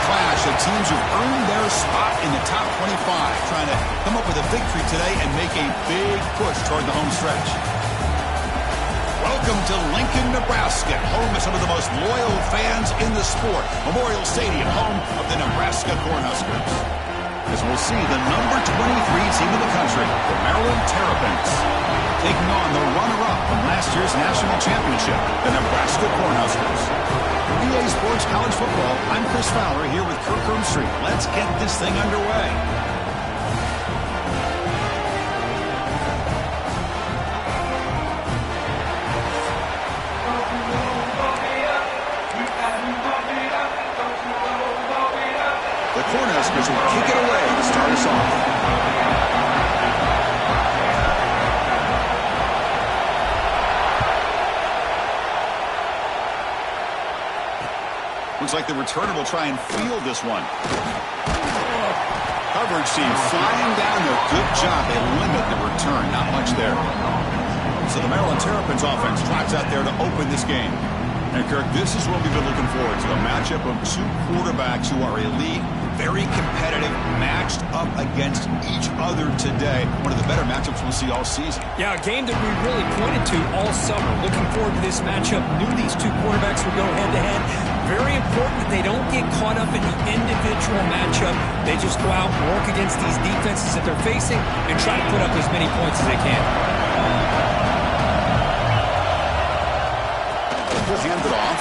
clash of teams who've earned their spot in the top 25, trying to come up with a victory today and make a big push toward the home stretch. Welcome to Lincoln, Nebraska, home of some of the most loyal fans in the sport. Memorial Stadium, home of the Nebraska Cornhuskers. As we'll see, the number 23 team in the country, the Maryland Terrapins, taking on the runner-up from last year's national championship, the Nebraska Cornhuskers. For EA Sports College Football, I'm Chris Fowler here with Kirk Herbstreit. Let's get this thing underway. The Cornhuskers will kick it away to start us off. Looks like the returner will try and field this one. Coverage team flying down there. Good job. They limit the return. Not much there. So the Maryland Terrapins offense trots out there to open this game. And Kirk, this is what we've been looking forward to. A matchup of two quarterbacks who are elite, very competitive, matched up against each other today. One of the better matchups we'll see all season. Yeah, a game that we really pointed to all summer. Looking forward to this matchup. Knew these two quarterbacks would go head-to-head. Very important that they don't get caught up in the individual matchup. They just go out and work against these defenses that they're facing and try to put up as many points as they can. He'll hand it off.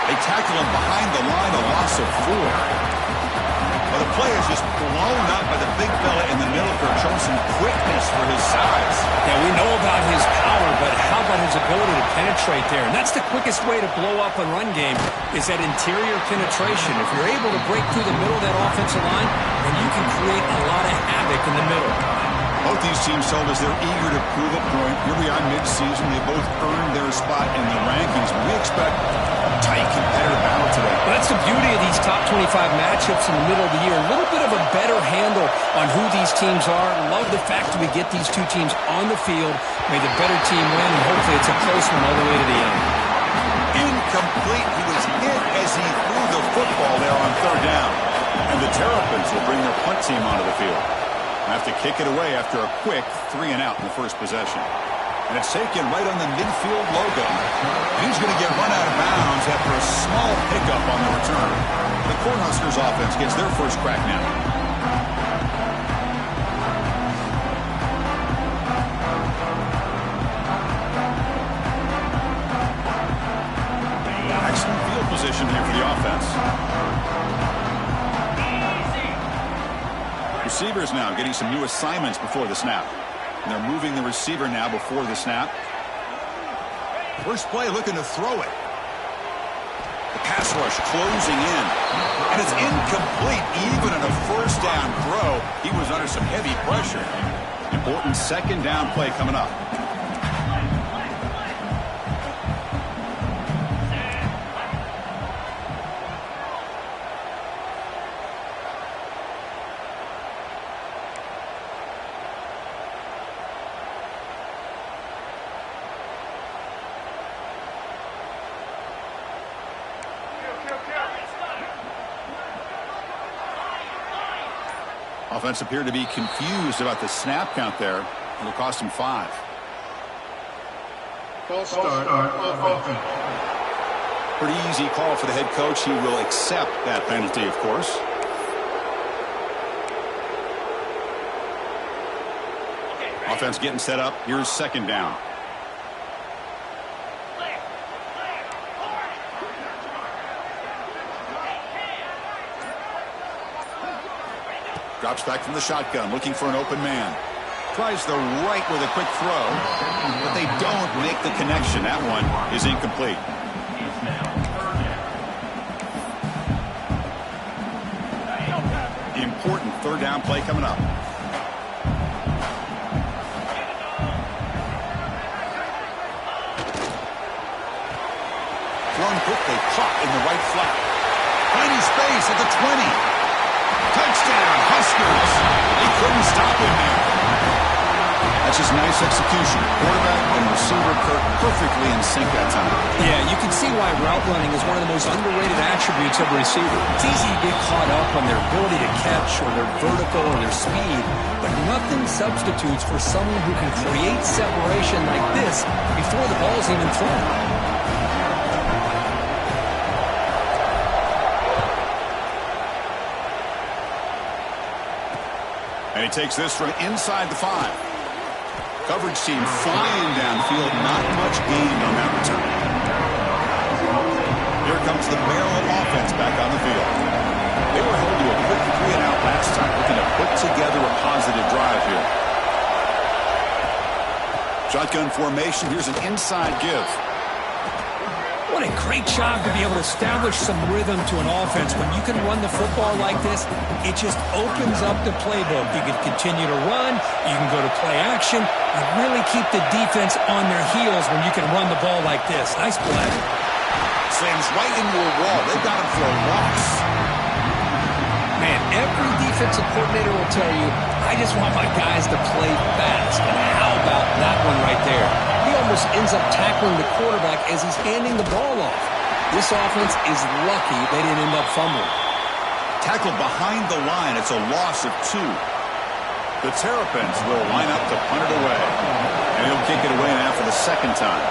They tackle him behind the line, a loss of 4. Well, the play is just blown up by the big fella in the middle for showing some quickness for his size. Yeah, we know about his power, but how about his ability to penetrate there? And that's the quickest way to blow up a run game is that interior penetration. If you're able to break through the middle of that offensive line, then you can create a lot of havoc in the middle. Both these teams told us they're eager to prove a point. Here we are mid-season. They both earned their spot in the rankings. We expect a tight, competitive battle today. Well, that's the beauty of these top 25 matchups in the middle of the year. A little bit of a better handle on who these teams are. Love the fact that we get these two teams on the field. May the better team win, and hopefully it's a close one all the way to the end. Incomplete. He was hit as he threw the football there on third down. And the Terrapins will bring their punt team onto the field. Have to kick it away after a quick 3-and-out in the first possession. And it's taken right on the midfield logo. He's going to get run out of bounds after a small pickup on the return. The Cornhuskers offense gets their first crack now. Excellent field position here for the offense. Receivers now getting some new assignments before the snap. And they're moving the receiver now before the snap. First play looking to throw it. The pass rush closing in. And it's incomplete even on a first down throw. He was under some heavy pressure. Important second down play coming up. Offense appeared to be confused about the snap count there. It'll cost him 5. False start offense. Pretty easy call for the head coach. He will accept that penalty, of course. Offense getting set up. Here's second down. Drops back from the shotgun, looking for an open man. Tries the right with a quick throw, but they don't make the connection. That one is incomplete. Important third down play coming up. Thrown quickly, caught in the right flat. Tiny space at the 20. Touchdown, Huskers. They couldn't stop him there. That That's just nice execution. Quarterback and receiver perfectly in sync that time. Yeah, you can see why route running is one of the most underrated attributes of a receiver. It's easy to get caught up on their ability to catch or their vertical or their speed, but nothing substitutes for someone who can create separation like this before the ball's even thrown. And he takes this from inside the 5. Coverage team flying downfield. Not much gained on that return. Here comes the Maryland offense back on the field. They were held to a quick 3-and-out last time, looking to put together a positive drive here. Shotgun formation. Here's an inside give. What a great job to be able to establish some rhythm to an offense. When you can run the football like this, it just opens up the playbook. You can continue to run, you can go to play action, and really keep the defense on their heels when you can run the ball like this. Nice play. Slams right into a wall. They got him for a loss. Man, every defensive coordinator will tell you, I just want my guys to play fast. And how about that one right there? He almost ends up tackling the quarterback as he's handing the ball off. This offense is lucky they didn't end up fumbling. Tackled behind the line. It's a loss of 2. The Terrapins will line up to punt it away. And he'll kick it away now for the second time.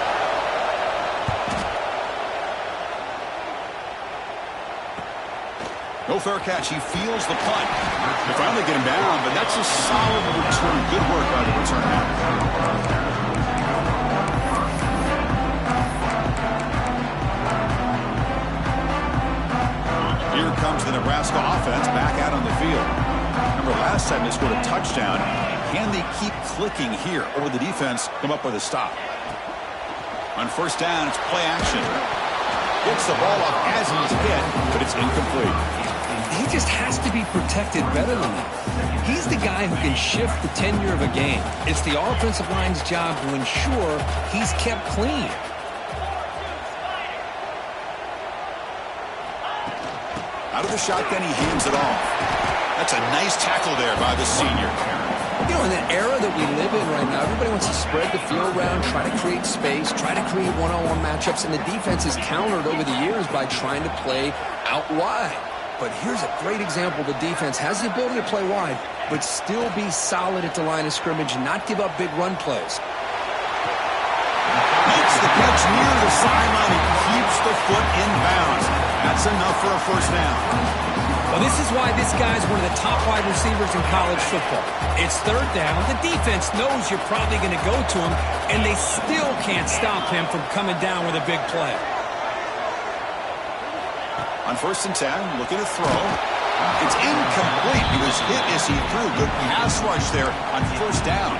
No fair catch. He feels the punt. They finally get him down, but that's a solid return. Good work by the return man. Here comes the Nebraska offense back out on the field. Remember, last time they scored a touchdown. Can they keep clicking here, or will the defense come up with a stop? On first down, it's play action. Gets the ball up as he's hit, but it's incomplete. He just has to be protected better than that. He's the guy who can shift the tenure of a game. It's the offensive line's job to ensure he's kept clean. Out of the shotgun, he hands it off. That's a nice tackle there by the senior. You know, in the era that we live in right now, everybody wants to spread the field around, try to create space, try to create one-on-one matchups, and the defense is countered over the years by trying to play out wide. But here's a great example. The defense has the ability to play wide, but still be solid at the line of scrimmage and not give up big run plays. Makes the catch near the sideline and keeps the foot in bounds. That's enough for a first down. Well, this is why this guy's one of the top wide receivers in college football. It's third down. The defense knows you're probably going to go to him, and they still can't stop him from coming down with a big play. On first and 10, looking to throw. It's incomplete. He was hit as he threw. Good pass rush there on first down.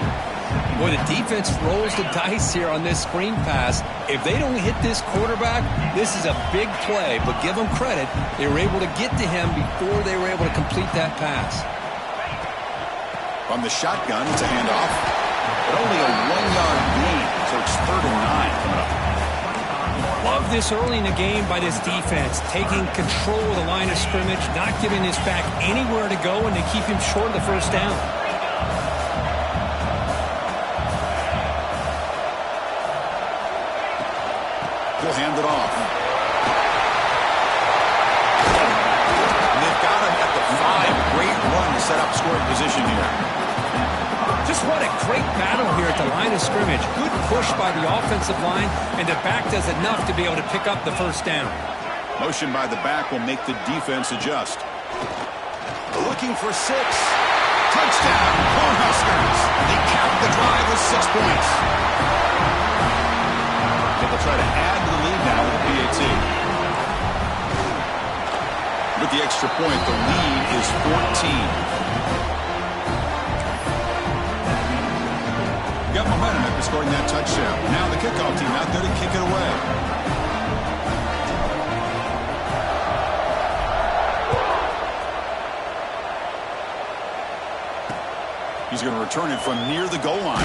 Boy, the defense rolls the dice here on this screen pass. If they don't hit this quarterback, this is a big play. But give them credit. They were able to get to him before they were able to complete that pass. From the shotgun, it's a handoff. But only a 1-yard gain, so it's 3rd and 9 coming up. Love this early in the game by this defense. Taking control of the line of scrimmage, not giving this back anywhere to go, and they keep him short of the first down. He'll hand it off. And they've got him at the 5. Great run to set up scoring position here. Just what a great battle here at the line of scrimmage. Good push by the offensive line, and the back does enough to be able to pick up the first down. Motion by the back will make the defense adjust. Looking for 6. Touchdown, Cornhuskers. They cap the drive with 6 points. They'll try to add to the lead now with a PAT. With the extra point, the lead is 14. Got momentum after scoring that touchdown. Now the kickoff team out there to kick it away. He's going to return it from near the goal line.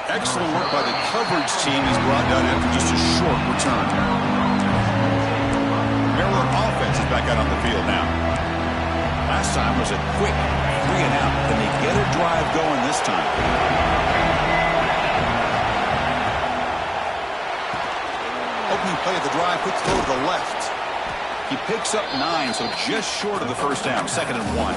Excellent work by the coverage team. He's brought down after just a short return. Maryland offense is back out on the field now. Last time was a quick 3-and-out. Can they get a drive going this time? opening play of the drive, quick throw to the left. He picks up 9, so just short of the first down, 2nd and 1.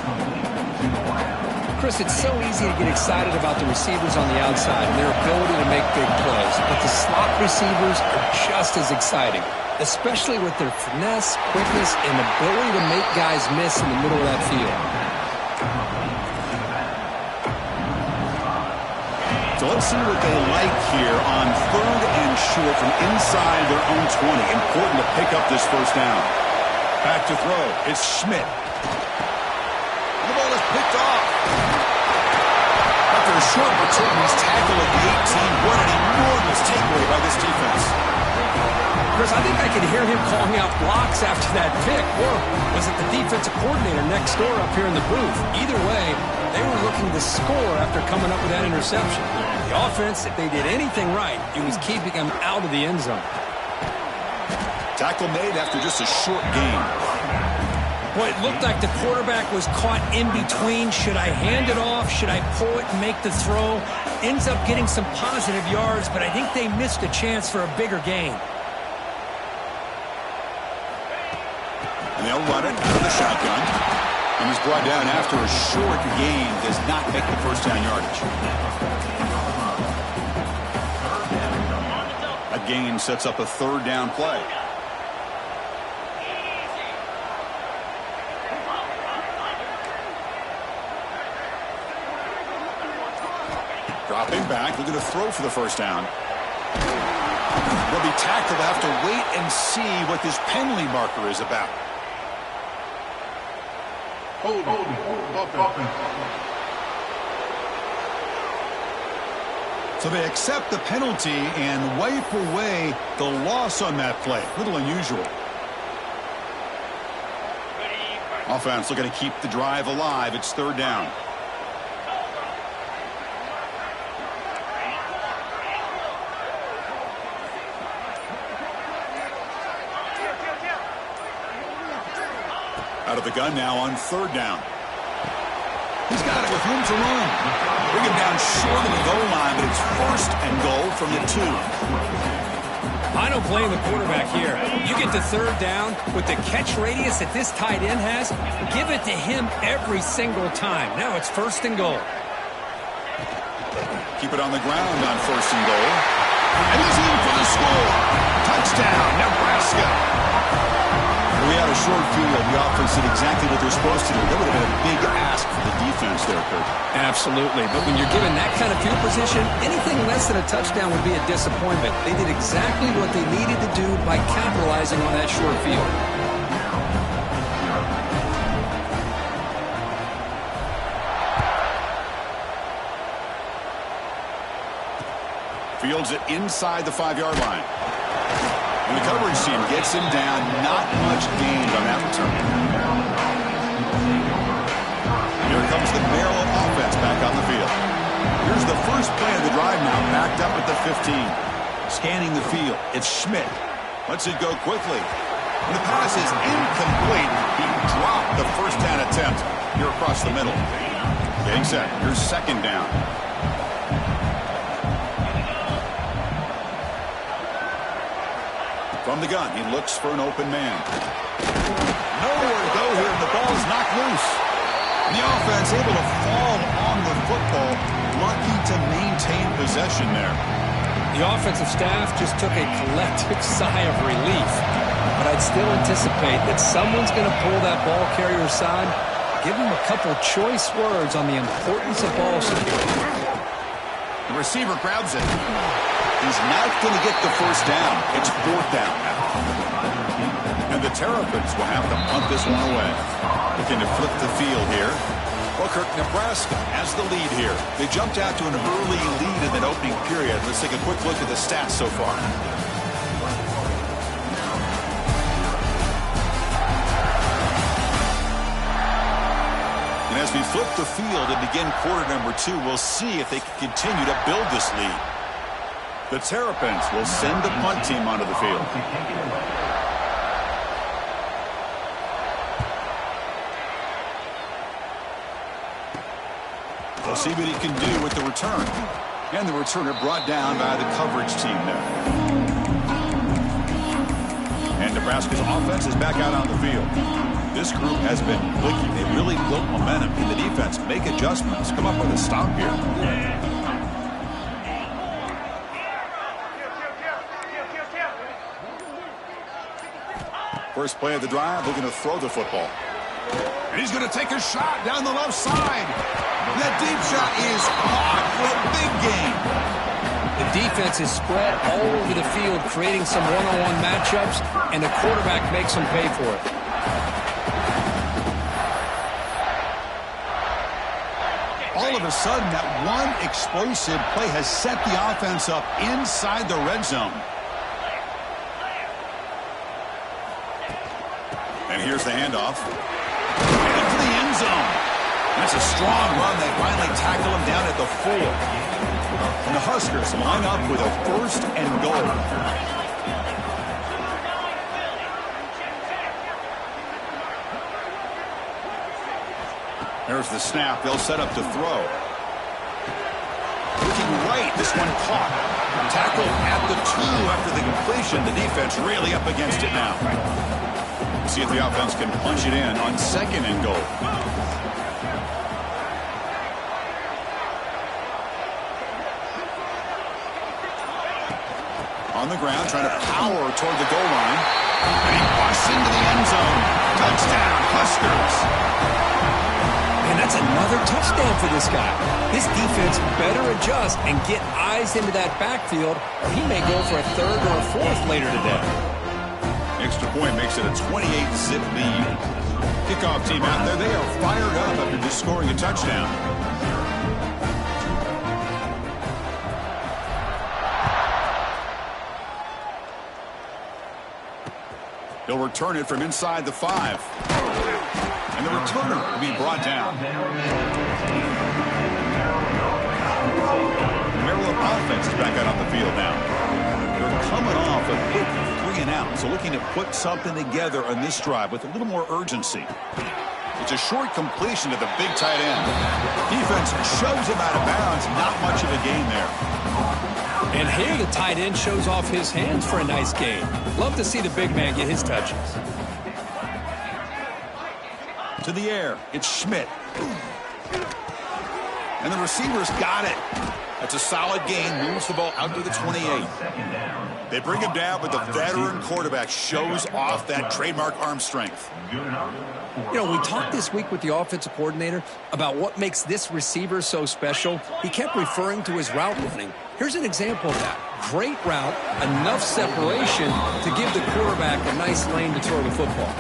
Chris, it's so easy to get excited about the receivers on the outside and their ability to make big plays, but the slot receivers are just as exciting, especially with their finesse, quickness, and ability to make guys miss in the middle of that field. So let's see what they like here on 3rd and short from inside their own 20. Important to pick up this first down. Back to throw. It's Schmidt. The ball is picked off. After a short return, he's tackled at the 18. What an enormous takeaway by this defense. Chris, I think I could hear him calling out blocks after that pick. Or was it the defensive coordinator next door up here in the booth? Either way, they were looking to score after coming up with that interception. The offense, if they did anything right, it was keeping them out of the end zone. Tackle made after just a short gain. Boy, it looked like the quarterback was caught in between. Should I hand it off? Should I pull it and make the throw? Ends up getting some positive yards, but I think they missed a chance for a bigger gain. And they'll run it out of the shotgun. And he's brought down after a short gain. Does not make the first down yardage. That gain sets up a 3rd down play. Dropping back, looking to throw for the first down. They'll be tackled. They'll have to wait and see what this penalty marker is about. Hold. So they accept the penalty and wipe away the loss on that play. A little unusual. Offense looking to keep the drive alive. It's 3rd down. Out of the gun now on 3rd down. He's got it with room to run. Bring him down short of the goal line, but it's 1st and goal from the 2. I don't blame the quarterback here. You get to 3rd down with the catch radius that this tight end has, give it to him every single time. Now it's 1st and goal. Keep it on the ground on 1st and goal. And he's in for the score. Touchdown, Nebraska. We had a short field. The offense did exactly what they're supposed to do. That would have been a big ask for the defense there, Coach. Absolutely. But when you're given that kind of field position, anything less than a touchdown would be a disappointment. They did exactly what they needed to do by capitalizing on that short field. Fields it inside the 5-yard line. And the coverage team gets him down. Not much gained on that return. Here comes the Maryland offense back on the field. Here's the first play of the drive now, backed up at the 15. Scanning the field. It's Schmidt. Lets it go quickly. And the pass is incomplete. He dropped the first down attempt here across the middle. Getting set. Here's 2nd down. From the gun, he looks for an open man. Nowhere to go here, and the ball is knocked loose. And the offense able to fall on the football, lucky to maintain possession there. The offensive staff just took a collective sigh of relief. But I'd still anticipate that someone's going to pull that ball carrier aside, give him a couple choice words on the importance of ball security. The receiver grabs it. He's not going to get the first down. It's 4th down now. And the Terrapins will have to punt this one away. Looking to flip the field here. Well, Nebraska has the lead here. They jumped out to an early lead in that opening period. Let's take a quick look at the stats so far. And as we flip the field and begin quarter number 2, we'll see if they can continue to build this lead. The Terrapins will send the punt team onto the field. We'll see what he can do with the return. And the returner brought down by the coverage team there. And Nebraska's offense is back out on the field. This group has been clicking. They really built momentum in the defense. Make adjustments. Come up with a stop here. First play of the drive, looking to throw the football. And he's going to take a shot down the left side. That deep shot is caught for a big gain. The defense is spread all over the field, creating some one-on-one matchups, and the quarterback makes them pay for it. All of a sudden, that one explosive play has set the offense up inside the red zone. And here's the handoff. And into the end zone. That's a strong run. They finally tackle him down at the 4. And the Huskers line up with a 1st and goal. There's the snap. They'll set up to throw. Looking right. This one caught. Tackle at the 2 after the completion. The defense really up against it now. See if the offense can punch it in on 2nd and goal. On the ground, trying to power toward the goal line. And he busts into the end zone. Touchdown, Huskers. And that's another touchdown for this guy. This defense better adjust and get eyes into that backfield, or he may go for a 3rd or a 4th later today. Extra point makes it a 28-zip lead. Kickoff team out there, they are fired up after just scoring a touchdown. They'll return it from inside the 5. And the returner will be brought down. The Maryland offense is back out on the field now. They're coming off a quick 3-and-out, so looking to put something together on this drive with a little more urgency. It's a short completion to the big tight end. Defense shows him out of bounds. Not much of a gain there. And here the tight end shows off his hands for a nice gain. Love to see the big man get his touches. To the air, it's Schmidt. And the receivers got it. That's a solid gain, moves the ball out to the 28. They bring him down, but the veteran quarterback shows off that trademark arm strength. You know, we talked this week with the offensive coordinator about what makes this receiver so special. He kept referring to his route running. Here's an example of that. Great route, enough separation to give the quarterback a nice lane to throw the football.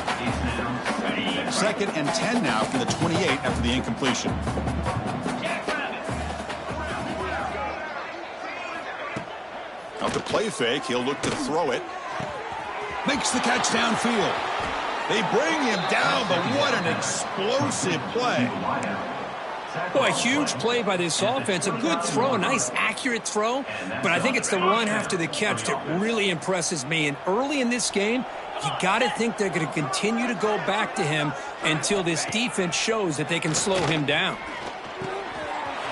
2nd and 10 now from the 28 after the incompletion. Out the play fake, he'll look to throw it. Makes the catch downfield. They bring him down, but what an explosive play. Boy, a huge play by this offense. A good throw, a nice accurate throw. But I think it's the run after the catch that really impresses me. And early in this game, you got to think they're going to continue to go back to him until this defense shows that they can slow him down.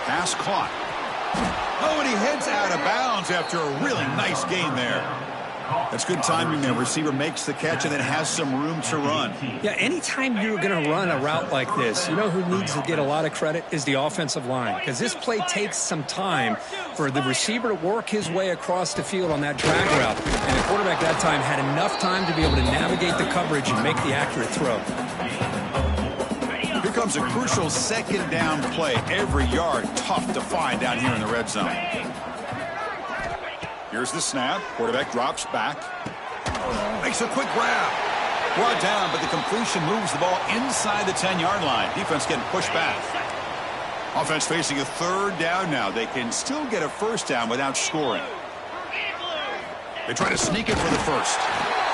Pass caught. Oh, and he heads out of bounds after a really nice gain there. That's good timing there. Receiver makes the catch and then has some room to run. Yeah, anytime you're going to run a route like this, you know who needs to get a lot of credit is the offensive line. Because this play takes some time for the receiver to work his way across the field on that drag route. And the quarterback that time had enough time to be able to navigate the coverage and make the accurate throw. Here comes a crucial 2nd down play. Every yard tough to find down here in the red zone. Here's the snap. Quarterback drops back. Makes a quick grab. Brought down, but the completion moves the ball inside the 10-yard line. Defense getting pushed back. Offense facing a 3rd down now. They can still get a 1st down without scoring. They try to sneak it for the 1st.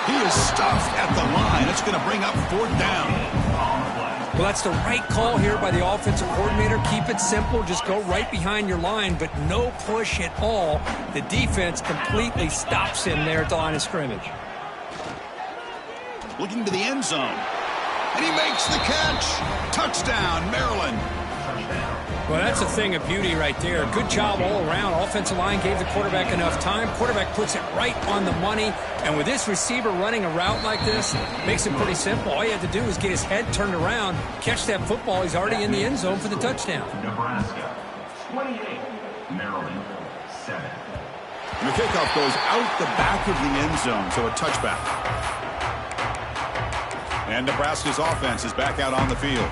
He is stuffed at the line. It's going to bring up 4th down. Well, that's the right call here by the offensive coordinator. Keep it simple. Just go right behind your line, but no push at all. The defense completely stops him there at the line of scrimmage. Looking to the end zone. And he makes the catch. Touchdown, Maryland. Well, that's a thing of beauty right there. Good job all around. Offensive line gave the quarterback enough time. Quarterback puts it right on the money. And with this receiver running a route like this, makes it pretty simple. All you have to do is get his head turned around, catch that football. He's already in the end zone for the touchdown. Nebraska, 28. Maryland, 7. And the kickoff goes out the back of the end zone, so a touchback. And Nebraska's offense is back out on the field.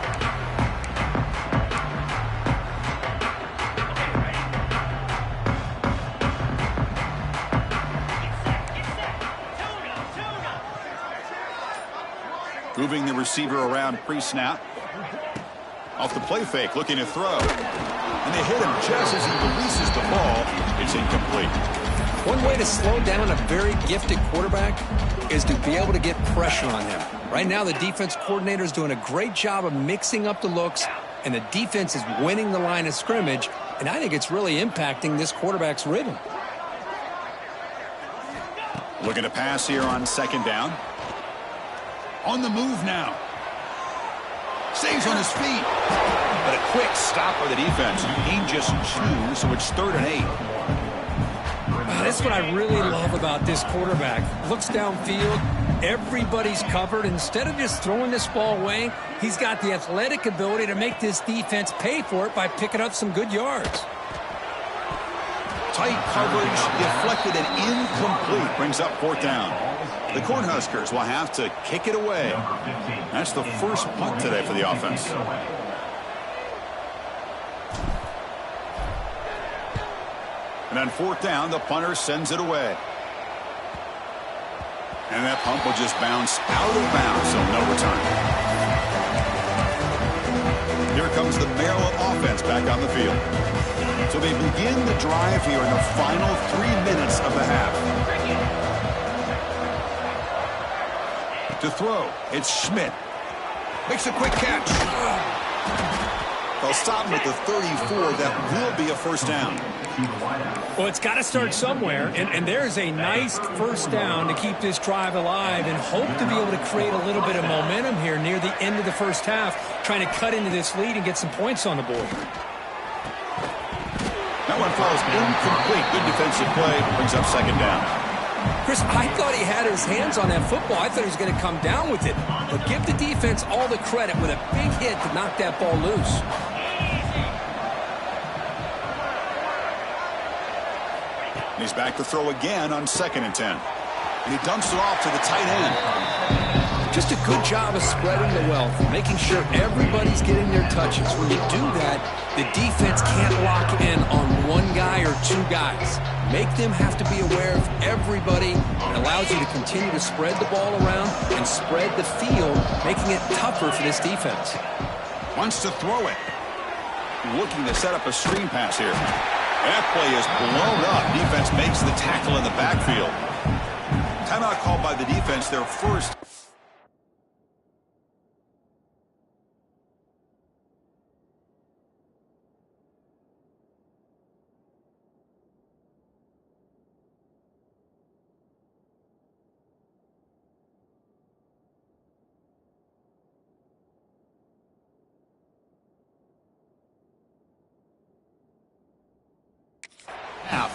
Moving the receiver around pre-snap. Off the play fake, looking to throw. And they hit him just as he releases the ball. It's incomplete. One way to slow down a very gifted quarterback is to be able to get pressure on him. Right now, the defense coordinator is doing a great job of mixing up the looks, and the defense is winning the line of scrimmage, and I think it's really impacting this quarterback's rhythm. Looking to pass here on second down. On the move now. Stays on his feet. But a quick stop by the defense. You need just 2, so it's 3rd and 8. Wow, that's what I really love about this quarterback. Looks downfield. Everybody's covered. Instead of just throwing this ball away, he's got the athletic ability to make this defense pay for it by picking up some good yards. Tight coverage, deflected and incomplete. Brings up 4th down. The Cornhuskers will have to kick it away. That's the first punt today for the offense. And on 4th down, the punter sends it away. And that punt will just bounce out of bounds, so no return. Here comes the Maryland offense back on the field. So they begin the drive here in the final 3 minutes of the half. To throw, it's Schmidt. Makes a quick catch. They'll stop him at the 34. That will be a first down. Well, it's got to start somewhere, and there's a nice first down to keep this drive alive and hope to be able to create a little bit of momentum here near the end of the first half, trying to cut into this lead and get some points on the board. That one falls incomplete. Good defensive play. Brings up second down. Chris, I thought he had his hands on that football. I thought he was going to come down with it. But give the defense all the credit with a big hit to knock that ball loose. He's back to throw again on 2nd and 10. And he dumps it off to the tight end. Just a good job of spreading the wealth, making sure everybody's getting their touches. When you do that, the defense can't lock in on one guy or 2 guys. Make them have to be aware of everybody. It allows you to continue to spread the ball around and spread the field, making it tougher for this defense. Wants to throw it. Looking to set up a screen pass here. That play is blown up. Defense makes the tackle in the backfield. Timeout called by the defense, their first.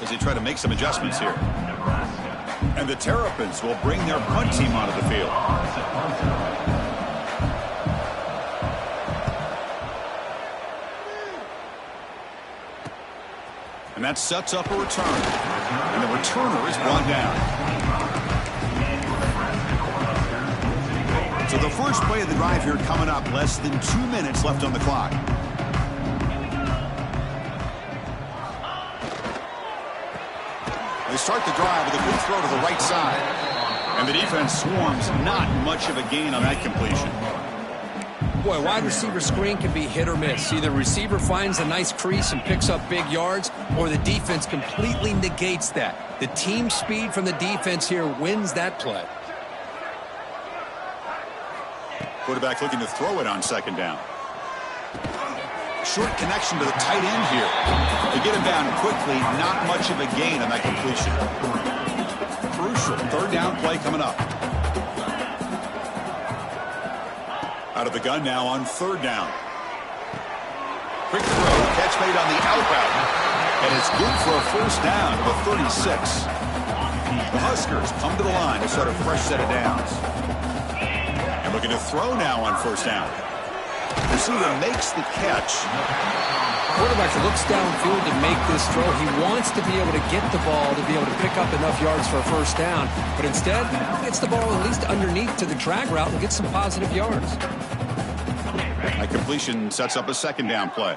As they try to make some adjustments here. And the Terrapins will bring their punt team onto the field. And that sets up a return. And the returner is brought down. So the first play of the drive here coming up. Less than 2 minutes left on the clock. They start the drive with a quick throw to the right side. And the defense swarms. Not much of a gain on that completion. Boy, wide receiver screen can be hit or miss. Either receiver finds a nice crease and picks up big yards, or the defense completely negates that. The team speed from the defense here wins that play. Quarterback looking to throw it on 2nd down. Short connection to the tight end here. To get him down quickly, not much of a gain on that completion. Crucial 3rd down play coming up. Out of the gun now on 3rd down. Quick catch made on the out route. And it's good for a first down to the 36. The Huskers come to the line to start a fresh set of downs. And looking to throw now on first down. Receiver makes the catch. Quarterback looks downfield to make this throw. He wants to be able to get the ball to be able to pick up enough yards for a first down. But instead, he gets the ball at least underneath to the drag route and gets some positive yards. That completion sets up a second down play.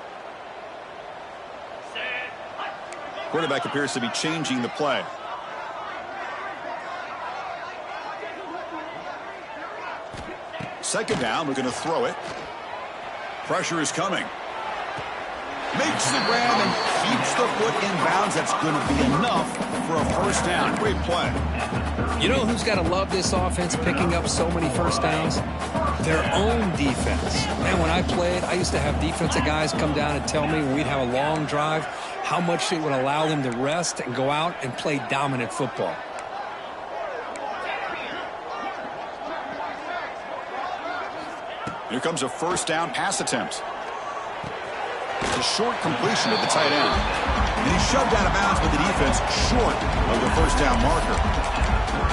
Quarterback appears to be changing the play. Second down, we're going to throw it. Pressure is coming. Makes the grab and keeps the foot in bounds. That's going to be enough for a first down. Great play. You know who's got to love this offense picking up so many first downs? Their own defense. And when I played, I used to have defensive guys come down and tell me when we'd have a long drive how much it would allow them to rest and go out and play dominant football. Here comes a first down pass attempt. A short completion at the tight end. And he's shoved out of bounds with the defense short of the first down marker.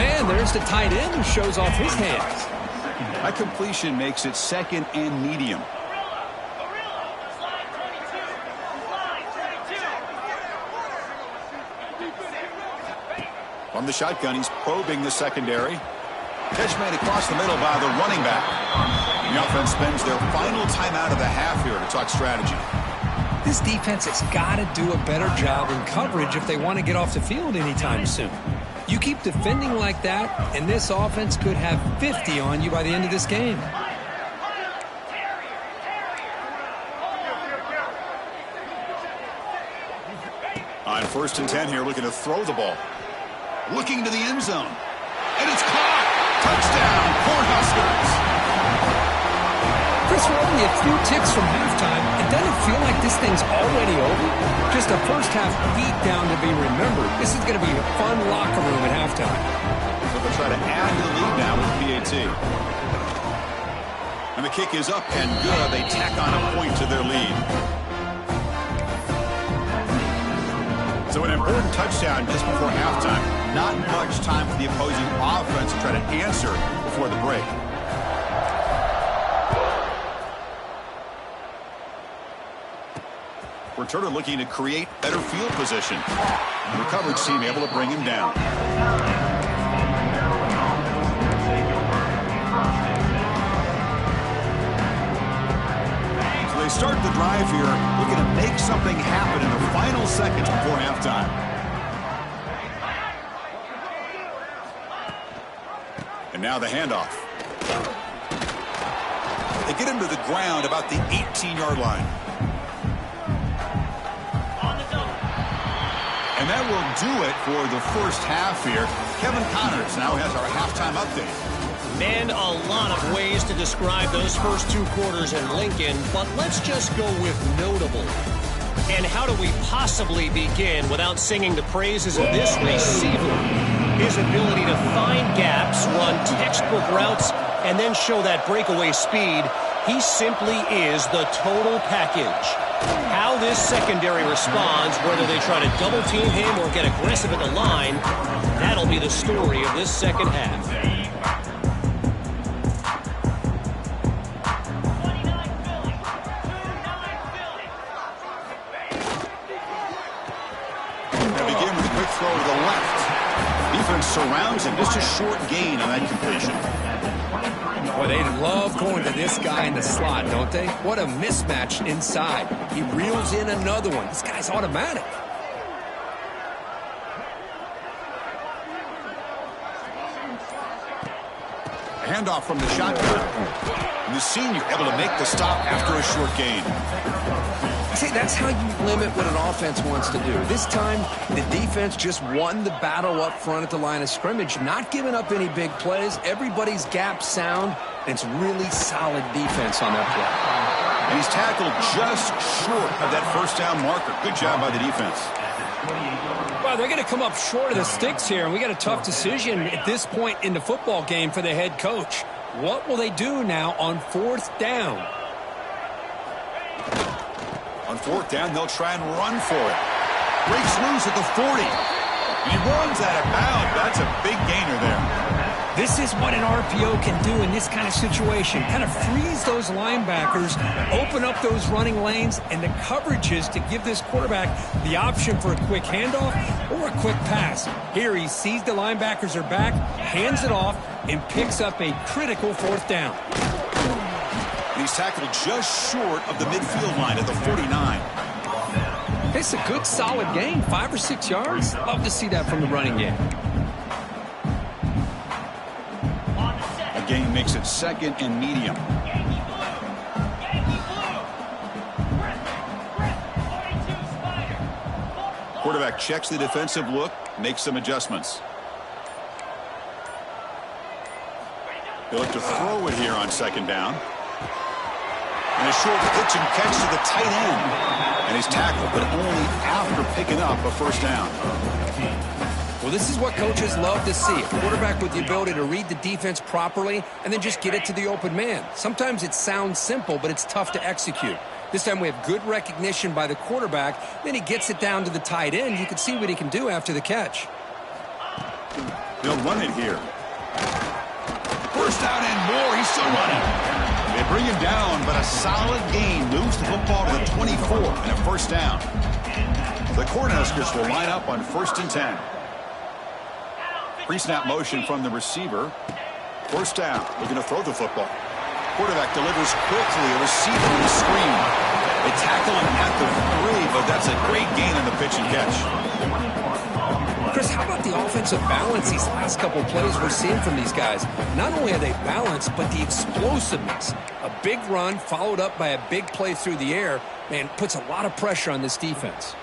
And there's the tight end who shows off his hands. That completion makes it second and medium. From the shotgun, he's probing the secondary. Catch made across the middle by the running back. The offense spends their final timeout of the half here to talk strategy. This defense has got to do a better job in coverage if they want to get off the field anytime soon. You keep defending like that, and this offense could have 50 on you by the end of this game. On 1st and 10 here, looking to throw the ball. Looking to the end zone. And it's caught. Touchdown, Cornhuskers. Chris, we're only a few ticks from halftime. It doesn't feel like this thing's already over. Just a first-half beatdown to be remembered. This is going to be a fun locker room at halftime. So they'll try to add to the lead now with PAT. And the kick is up and good. They tack on a point to their lead. So an important touchdown just before halftime. Not much time for the opposing offense to try to answer before the break. Returner looking to create better field position. The coverage team able to bring him down. So they start the drive here, looking to make something happen in the final seconds before halftime. And now the handoff. They get him to the ground about the 18-yard line. And that will do it for the first half here. Kevin Connors now has our halftime update. Man, a lot of ways to describe those first two quarters in Lincoln, but let's just go with notable. And how do we possibly begin without singing the praises of this receiver? His ability to find gaps, run textbook routes, and then show that breakaway speed. He simply is the total package. How this secondary responds, whether they try to double team him or get aggressive at the line, that'll be the story of this second half. They begin with a quick throw to the left. Defense surrounds him. Just a short gain on that completion. Boy, they love going to this guy in the slot, don't they? What a mismatch inside. He reels in another one. This guy's automatic. Handoff from the shotgun. And the senior able to make the stop after a short gain. See, that's how you limit what an offense wants to do. This time, the defense just won the battle up front at the line of scrimmage, not giving up any big plays. Everybody's gap sound, and it's really solid defense on that play. And he's tackled just short of that first down marker. Good job by the defense. Well, they're going to come up short of the sticks here, and we got a tough decision at this point in the football game for the head coach. What will they do now on 4th down? On fourth down, they'll try and run for it. Breaks loose at the 40. And he runs out of bounds. That's a big gainer there. This is what an RPO can do in this kind of situation. Kind of freeze those linebackers, open up those running lanes and the coverages to give this quarterback the option for a quick handoff or a quick pass. Here he sees the linebackers are back, hands it off, and picks up a critical fourth down. He's tackled just short of the midfield line at the 49. It's a good, solid gain, 5 or 6 yards. Love to see that from the running game. The gain makes it second and medium. Quarterback checks the defensive look, makes some adjustments. He'll look to throw it here on second down. And a short pitch and catch to the tight end. And he's tackled, but only after picking up a first down. Well, this is what coaches love to see. A quarterback with the ability to read the defense properly and then just get it to the open man. Sometimes it sounds simple, but it's tough to execute. This time we have good recognition by the quarterback. Then he gets it down to the tight end. You can see what he can do after the catch. They'll run it here. First down and more. He's still running. They bring him down, but a solid gain moves the football to the 24 and a first down. The Cornhuskers will line up on 1st and 10. Pre-snap motion from the receiver. First down. Looking to throw the football. Quarterback delivers quickly. A receiver on the screen. They tackle him at the 3, but that's a great gain on the pitch and catch. Chris, how about the offensive balance these last couple of plays we're seeing from these guys? Not only are they balanced, but the explosiveness. A big run followed up by a big play through the air, man, puts a lot of pressure on this defense.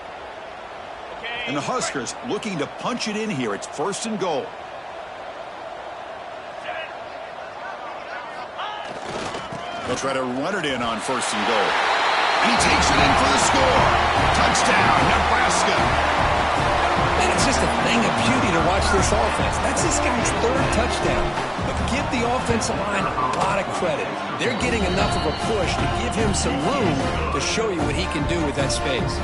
And the Huskers looking to punch it in here. It's 1st and goal. They'll try to run it in on 1st and goal. And he takes it in for the score. Touchdown, Nebraska. And it's just a thing of beauty to watch this offense. That's this guy's 3rd touchdown. But give the offensive line a lot of credit. They're getting enough of a push to give him some room to show you what he can do with that space.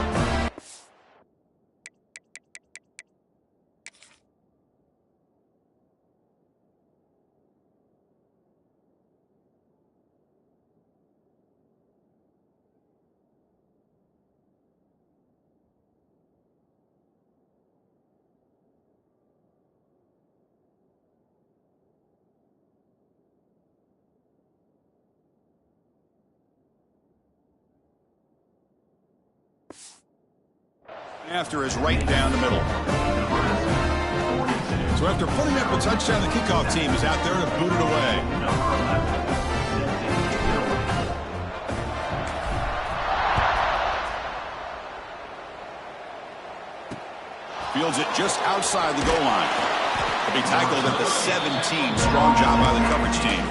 After is right down the middle. So after putting up a touchdown, the kickoff team is out there to boot it away. Fields it just outside the goal line. He'll be tackled at the 17. Strong job by the coverage team.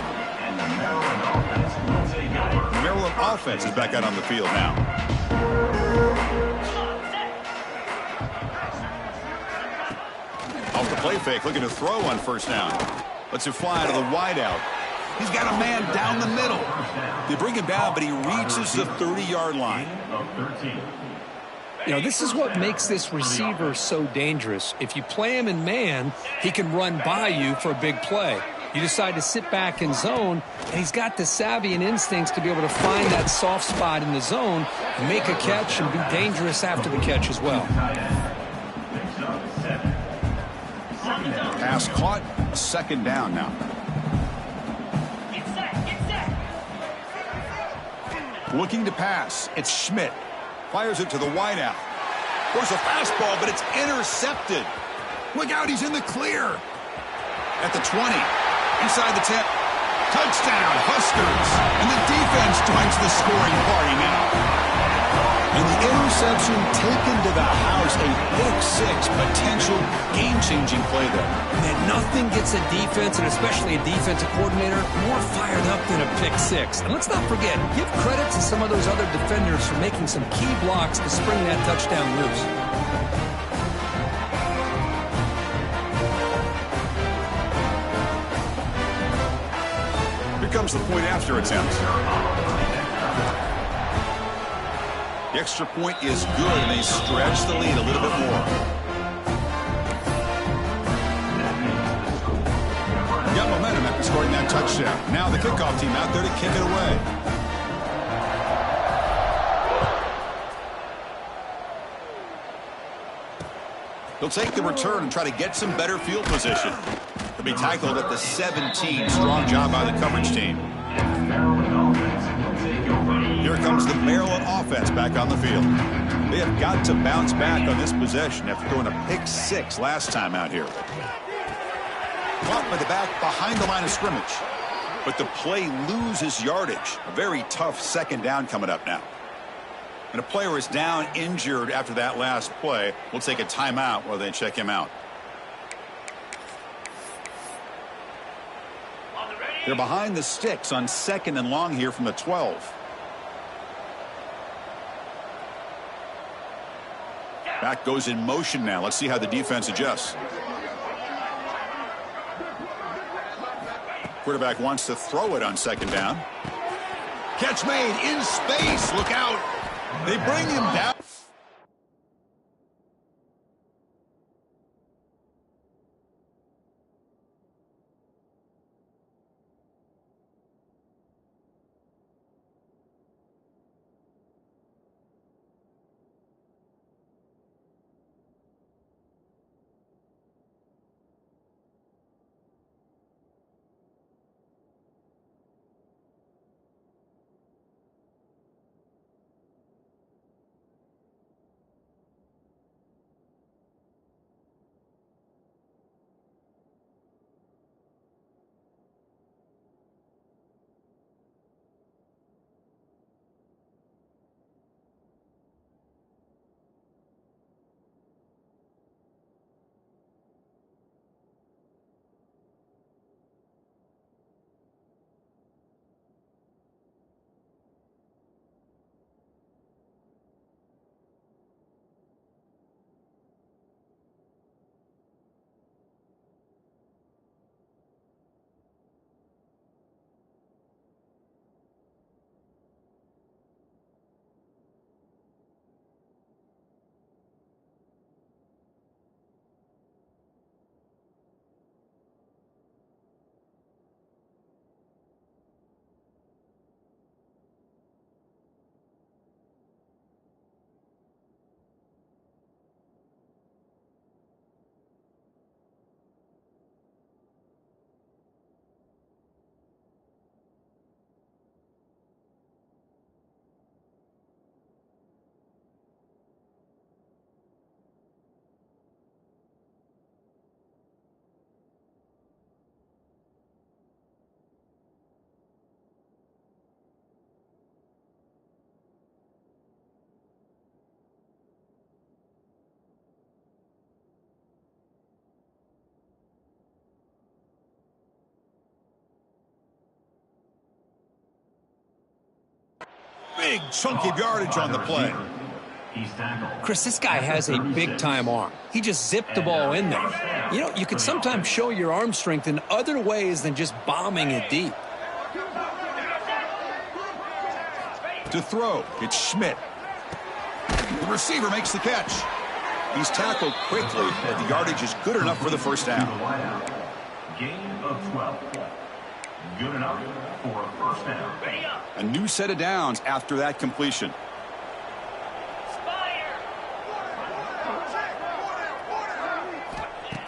The Maryland offense is back out on the field now. Off the play fake, looking to throw on 1st down. Lets it fly to the wideout. He's got a man down the middle. They bring him down, but he reaches the 30-yard line. You know, this is what makes this receiver so dangerous. If you play him in man, he can run by you for a big play. You decide to sit back in zone, and he's got the savvy and instincts to be able to find that soft spot in the zone, make a catch, and be dangerous after the catch as well. Pass caught, 2nd down now. Looking to pass, it's Schmidt. Fires it to the wideout. There's a fastball, but it's intercepted. Look out, he's in the clear. At the 20, inside the 10. Touchdown, Huskers. And the defense joins the scoring party now. And the interception taken to the house, a big 6, potential game-changing play there. Man, nothing gets a defense, and especially a defensive coordinator, more fired up than a pick 6. And let's not forget, give credit to some of those other defenders for making some key blocks to spring that touchdown loose. Here comes the point after attempt. The extra point is good, and they stretch the lead a little bit more. Got momentum after scoring that touchdown. Now the kickoff team out there to kick it away. He'll take the return and try to get some better field position. He'll be tackled at the 17. Strong job by the coverage team. Here comes the Maryland offense back on the field. They have got to bounce back on this possession after throwing a pick 6 last time out here. Caught by the back behind the line of scrimmage. But the play loses yardage. A very tough second down coming up now. And a player is down injured after that last play. We'll take a timeout while they check him out. They're behind the sticks on 2nd and long here from the 12. Back goes in motion now. Let's see how the defense adjusts. Quarterback wants to throw it on 2nd down. Catch made in space. Look out. They bring him down. Big chunk of yardage on the play. Chris, this guy has a big-time arm. He just zipped the ball in there. You know, you can sometimes show your arm strength in other ways than just bombing it deep. To throw, it's Schmidt. The receiver makes the catch. He's tackled quickly, but the yardage is good enough for the first down. Gain of 12. Good enough for a first down. A new set of downs after that completion.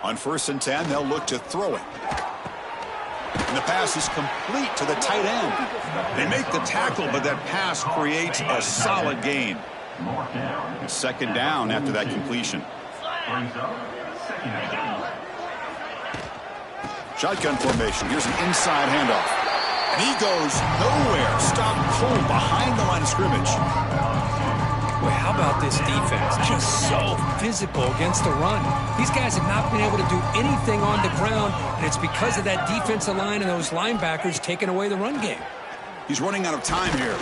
On 1st and 10, they'll look to throw it. And the pass is complete to the tight end. They make the tackle, but that pass creates a solid gain. 2nd down after that completion. Shotgun formation. Here's an inside handoff. And he goes nowhere. Stop cold behind the line of scrimmage. Boy, how about this defense? Just so physical against the run. These guys have not been able to do anything on the ground, and it's because of that defensive line and those linebackers taking away the run game. He's running out of time here.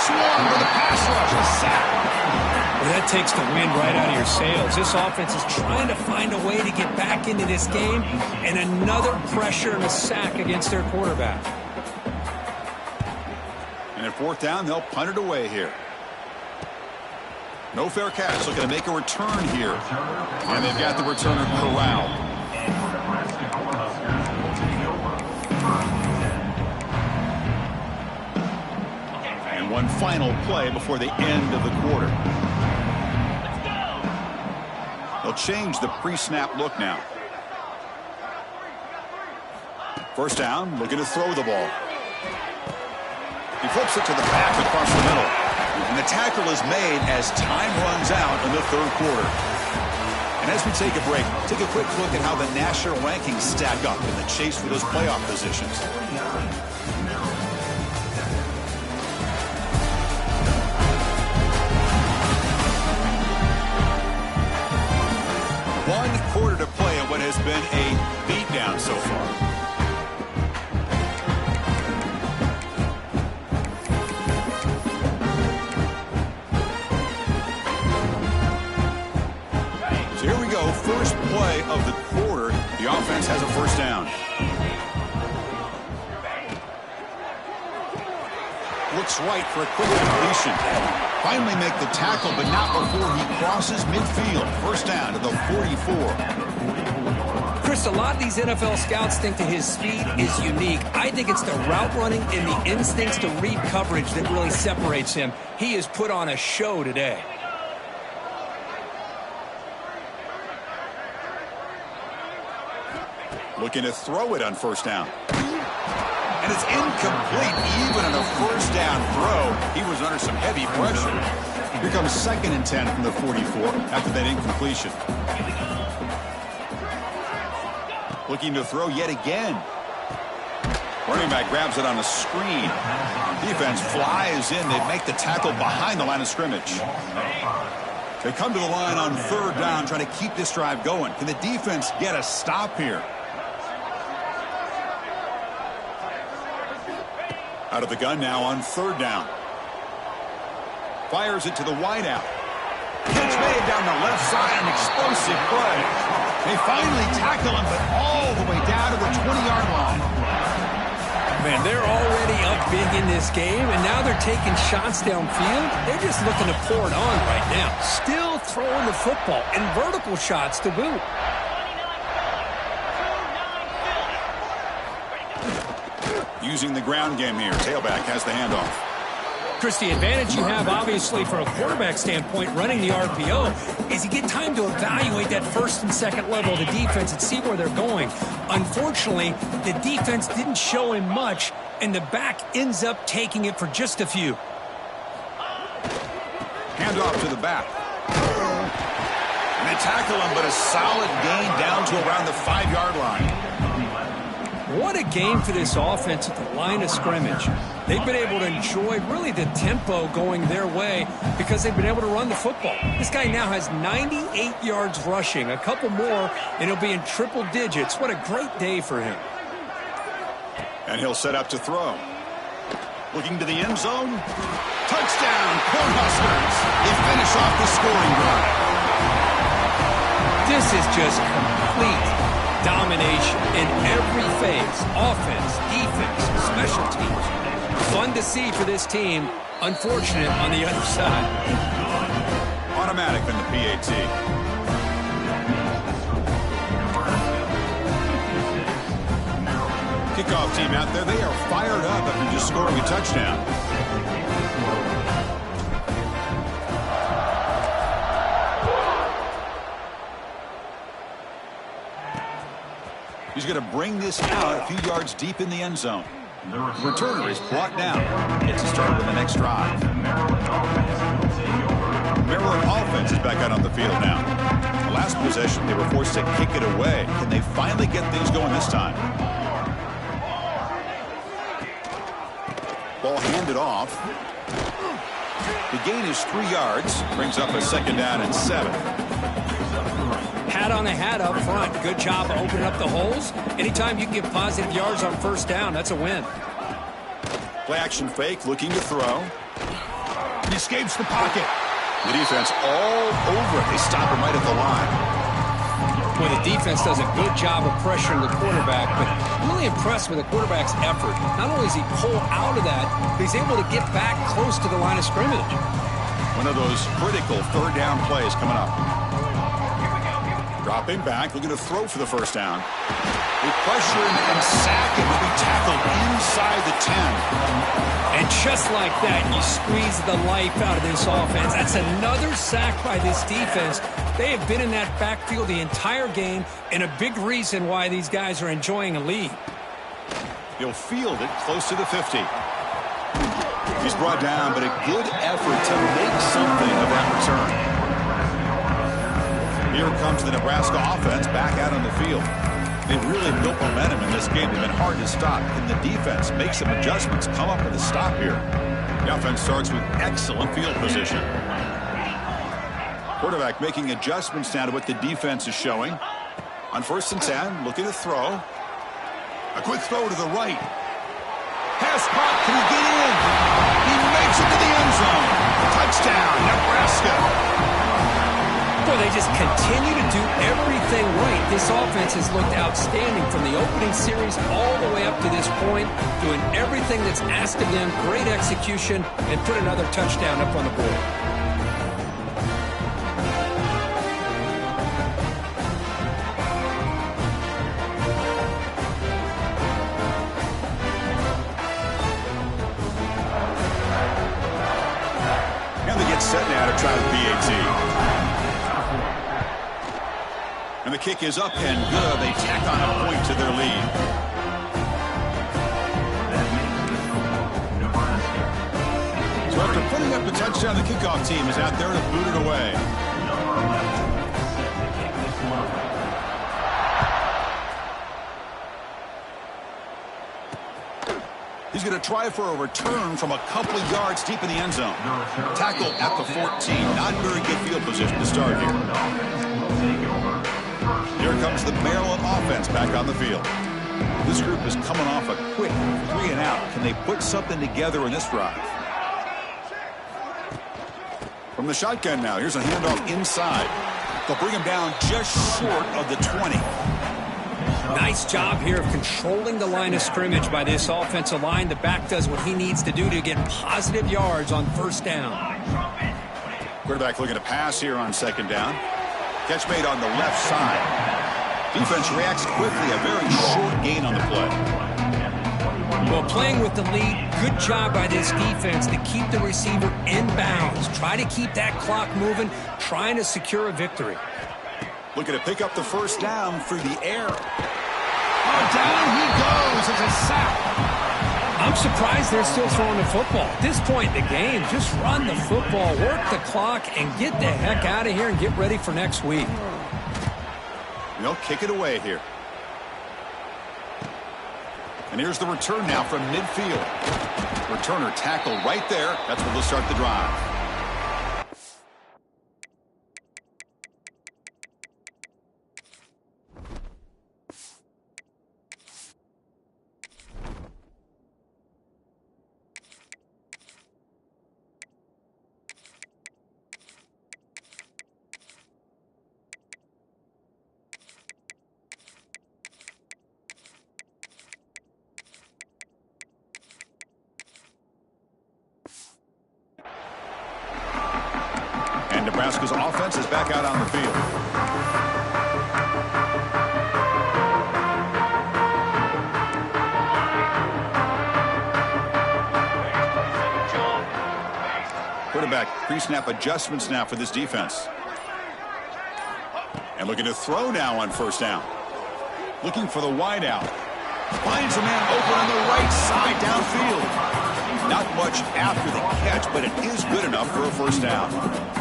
Swarm with a pass rush. A sack. Well, that takes the wind right out of your sails. This offense is trying to find a way to get back into this game, and another pressure and a sack against their quarterback. And at 4th down, they'll punt it away here. No fair catch. Looking to make a return here. And they've got the returner corralled. And one final play before the end of the quarter. They'll change the pre-snap look now. First down, looking to throw the ball. He flips it to the back across the middle. And the tackle is made as time runs out in the third quarter. And as we take a break, take a quick look at how the national rankings stack up in the chase for those playoff positions. One quarter to play in what has been a beatdown so far. So here we go, first play of the quarter. The offense has a first down. Looks right for a quick completion. Finally make the tackle, but not before he crosses midfield. First down to the 44. Chris, a lot of these NFL scouts think that his speed is unique. I think it's the route running and the instincts to read coverage that really separates him. He has put on a show today. Looking to throw it on first down. And it's incomplete. Even on a first down throw, he was under some heavy pressure. Here comes 2nd and 10 from the 44 after that incompletion. Looking to throw yet again. Running back grabs it on a screen. Defense flies in. They make the tackle behind the line of scrimmage. They come to the line on third down, trying to keep this drive going. Can the defense get a stop here? Out of the gun now on third down. Fires it to the wideout. Catch made down the left side, an explosive play. They finally tackle him, but all the way down to the 20-yard line. Man, they're already up big in this game, and now they're taking shots downfield. They're just looking to pour it on right now. Still throwing the football, and vertical shots to boot. Using the ground game here. Tailback has the handoff. Chris, the advantage you have, obviously, from a quarterback standpoint, running the RPO, is you get time to evaluate that first and second level of the defense and see where they're going. Unfortunately, the defense didn't show him much, and the back ends up taking it for just a few. Handoff to the back. And they tackle him, but a solid gain down to around the 5-yard line. What a game for this offense at the line of scrimmage. They've been able to enjoy really the tempo going their way because they've been able to run the football. This guy now has 98 yards rushing, a couple more, and he'll be in triple digits. What a great day for him. And he'll set up to throw. Looking to the end zone. Touchdown, Cornhuskers. They finish off the scoring drive. This is just complete domination in every phase. Offense, defense, special teams. Fun to see for this team. Unfortunate on the other side. Automatic in the PAT. Kickoff team out there. They are fired up after just scoring a touchdown. He's going to bring this out a few yards deep in the end zone. The returner is brought down. It's a start with the next drive. Maryland offense is back out on the field now. The last possession, they were forced to kick it away. Can they finally get things going this time? Ball handed off. The gain is 3 yards. Brings up a 2nd down and 7. Hat on a hat up front. Good job of opening up the holes. Anytime you can get positive yards on first down, that's a win. Play action fake, looking to throw. He escapes the pocket. The defense all over it. They stop him right at the line. Well, the defense does a good job of pressuring the quarterback, but really impressed with the quarterback's effort. Not only does he pull out of that, but he's able to get back close to the line of scrimmage. One of those critical third down plays coming up. Dropping back, looking to throw for the first down. They pressure him and sack him. He'll be tackled inside the 10. And just like that, you squeeze the life out of this offense. That's another sack by this defense. They have been in that backfield the entire game, and a big reason why these guys are enjoying a lead. He'll field it close to the 50. He's brought down, but a good effort to make something of that return. Here comes the Nebraska offense back out on the field. They've really built momentum in this game. They've been hard to stop. And the defense makes some adjustments, come up with a stop here. The offense starts with excellent field position. Quarterback making adjustments now to what the defense is showing. On 1st and 10, looking to throw. A quick throw to the right. Pass caught. Can he get in? He makes it to the end zone. Touchdown, Nebraska. Boy, they just continue to do everything right. This offense has looked outstanding from the opening series all the way up to this point, doing everything that's asked of them, great execution, and put another touchdown up on the board. And they get set now to try the PAT. And the kick is up and good. They tack on a point to their lead. So after putting up the touchdown, the kickoff team is out there to boot it away. He's going to try for a return from a couple of yards deep in the end zone. Tackle at the 14. Not very good field position to start here. Here comes the Maryland offense back on the field. This group is coming off a quick 3-and-out. Can they put something together in this drive? From the shotgun now, here's a handoff inside. They'll bring him down just short of the 20. Nice job here of controlling the line of scrimmage by this offensive line. The back does what he needs to do to get positive yards on 1st down. Quarterback looking to pass here on 2nd down. Catch made on the left side. Defense reacts quickly. A very short gain on the play. Well, playing with the lead, good job by this defense to keep the receiver in bounds. Try to keep that clock moving, trying to secure a victory. Looking to pick up the 1st down through the air. Oh, down he goes. It's a sack. I'm surprised they're still throwing the football. At this point in the game, just run the football, work the clock, and get the heck out of here and get ready for next week. They'll kick it away here. And here's the return now from midfield. Returner tackle right there. That's where they'll start the drive. Nebraska's offense is back out on the field. Quarterback pre-snap adjustments now for this defense. And looking to throw now on 1st down. Looking for the wide out. Finds a man open on the right side downfield. Not much after the catch, but it is good enough for a 1st down.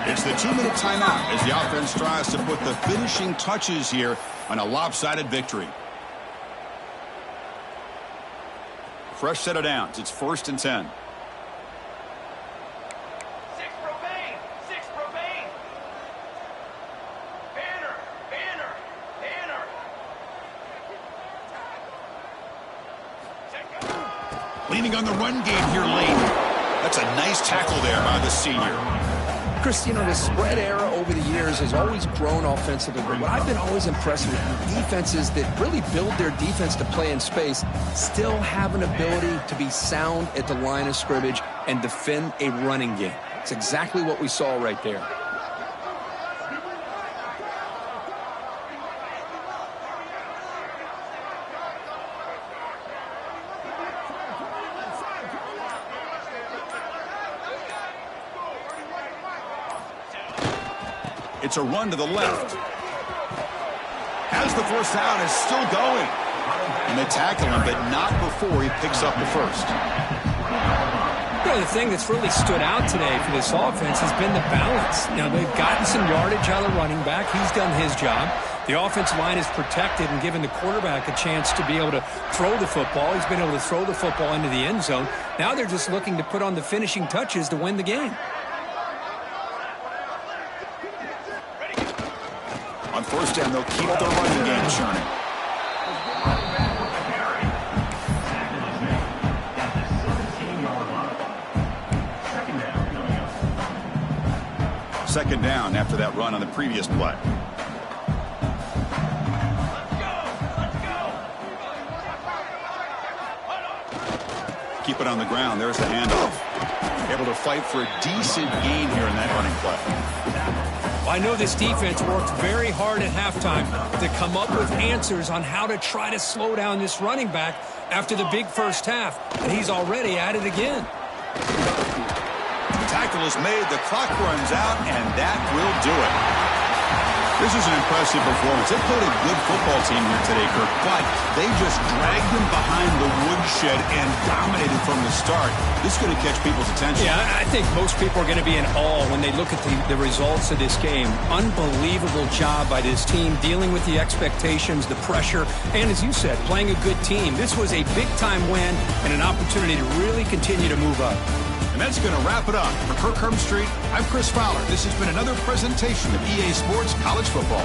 It's the 2-minute timeout as the offense tries to put the finishing touches here on a lopsided victory. Fresh set of downs. It's 1st and 10. Leaning on the run game here late. That's a nice tackle there by the senior. Chris, you know, the spread era over the years has always grown offensively, but what I've been always impressed with defenses that really build their defense to play in space still have an ability to be sound at the line of scrimmage and defend a running game. It's exactly what we saw right there. It's a run to the left. Has the first down, is still going. And they tackle him, but not before he picks up the first. You know, the thing that's really stood out today for this offense has been the balance. You know, they've gotten some yardage out of the running back. He's done his job. The offensive line is protected and given the quarterback a chance to be able to throw the football. He's been able to throw the football into the end zone. Now they're just looking to put on the finishing touches to win the game. On first down, they'll keep the running game churning. Second down after that run on the previous play. Keep it on the ground. There's the handoff. Able to fight for a decent gain here in that running play. I know this defense worked very hard at halftime to come up with answers on how to try to slow down this running back after the big first half. And he's already at it again. The tackle is made, the clock runs out, and that will do it. This is an impressive performance. They played a good football team here today, Kirk, but they just dragged them behind the woodshed and dominated from the start. This is going to catch people's attention. Yeah, I think most people are going to be in awe when they look at the results of this game. Unbelievable job by this team dealing with the expectations, the pressure, and as you said, playing a good team. This was a big-time win and an opportunity to really continue to move up. And that's going to wrap it up. For Kirk Street, I'm Chris Fowler. This has been another presentation of EA Sports College Football.